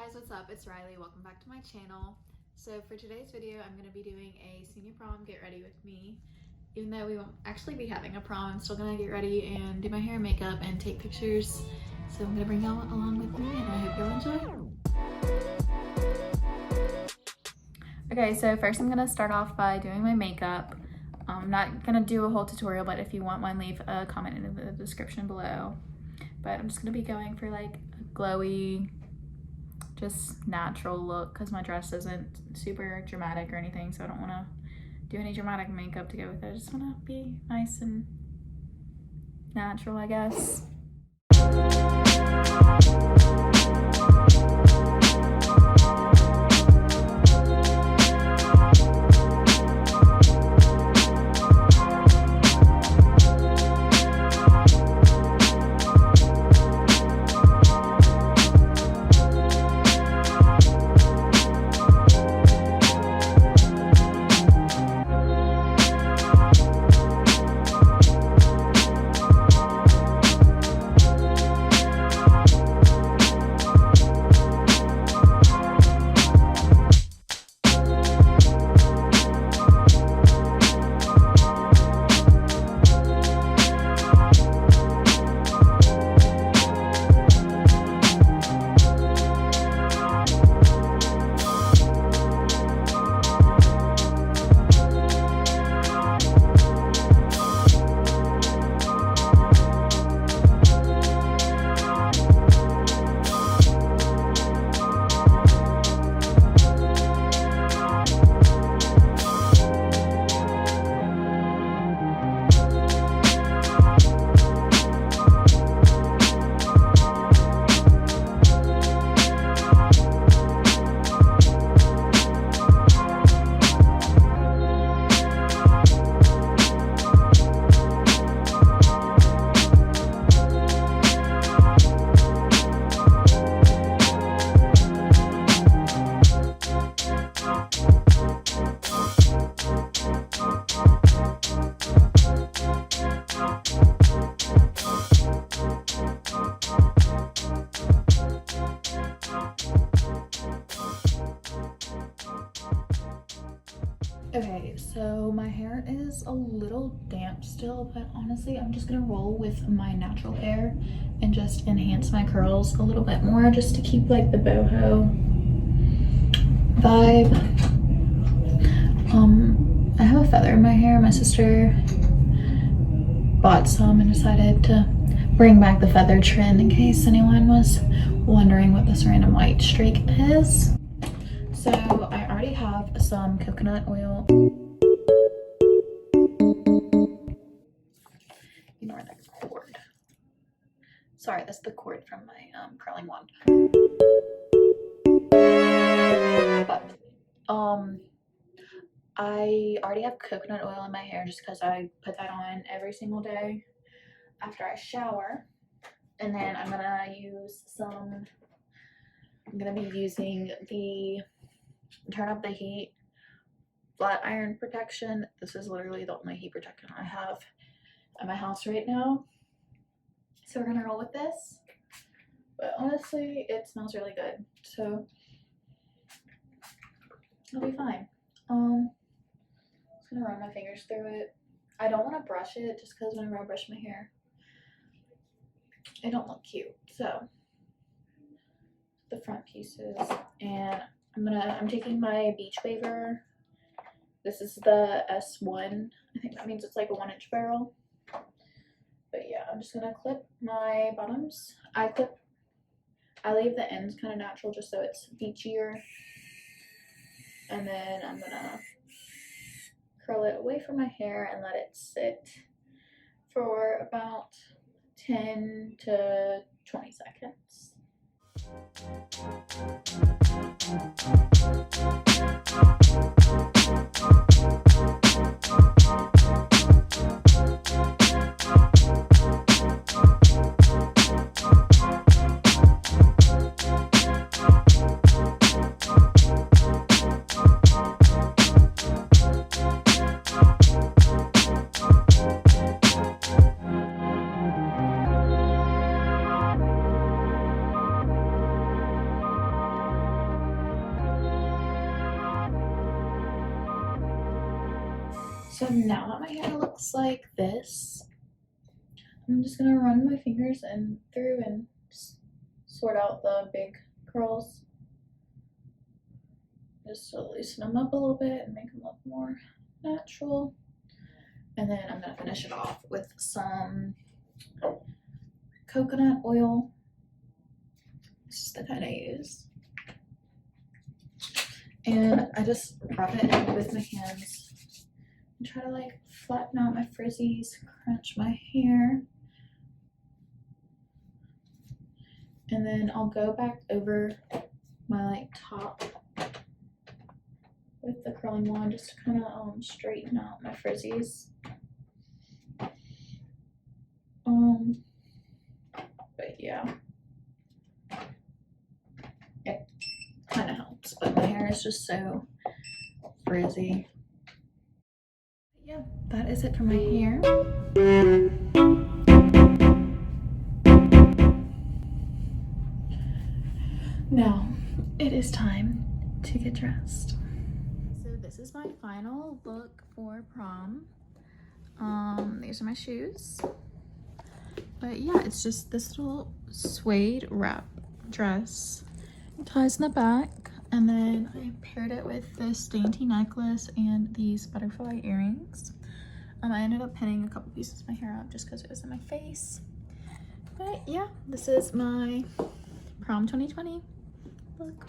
guys, what's up? It's Riley. Welcome back to my channel. So for today's video, I'm going to be doing a senior prom get ready with me. Even though we won't actually be having a prom, I'm still going to get ready and do my hair and makeup and take pictures. So I'm going to bring y'all along with me and I hope y'all enjoy. Okay, so first I'm going to start off by doing my makeup. I'm not going to do a whole tutorial, but if you want one, leave a comment in the description below. But I'm just going to be going for like a glowy, just natural look because my dress isn't super dramatic or anything, so I don't want to do any dramatic makeup to go with it. I just want to be nice and natural, I guess. Okay, so my hair is a little damp still, but honestly, I'm just gonna roll with my natural hair and just enhance my curls a little bit more just to keep like the boho vibe. I have a feather in my hair. My sister bought some and decided to bring back the feather trend in case anyone was wondering what this random white streak is. So I already have some coconut oil. Ignore that cord. Sorry, that's the cord from my curling wand. But I already have coconut oil in my hair just because I put that on every single day after I shower. And then I'm gonna be using the Turn Up the Heat flat iron protection. This is literally the only heat protection I have at my house right now. So we're gonna roll with this. But honestly, it smells really good. So it'll be fine. Just gonna run my fingers through it. I don't want to brush it just because whenever I brush my hair, it don't look cute. So the front pieces, and I'm taking my beach waver. This is the S1. I think that means it's like a 1-inch barrel. But yeah, I'm just gonna clip my bottoms. I leave the ends kind of natural just so it's beachier. And then I'm gonna curl it away from my hair and let it sit for about 10 to 20 seconds. So now that my hair looks like this, I'm just gonna run my fingers in through and sort out the big curls. Just to loosen them up a little bit and make them look more natural. And then I'm gonna finish it off with some coconut oil. This is the kind I use. And I just rub it in with my hands and try to like flatten out my frizzies, crunch my hair. And then I'll go back over my like top with the curling wand just to kind of straighten out my frizzies. But yeah, it kind of helps, but my hair is just so frizzy. Yeah, that is it for my hair. Now it is time to get dressed. So this is my final look for prom. These are my shoes. But yeah, it's just this little suede wrap dress. It ties in the back, and then I paired it with this dainty necklace and these butterfly earrings. I ended up pinning a couple pieces of my hair up just because it was in my face. But yeah, this is my prom 2020 look.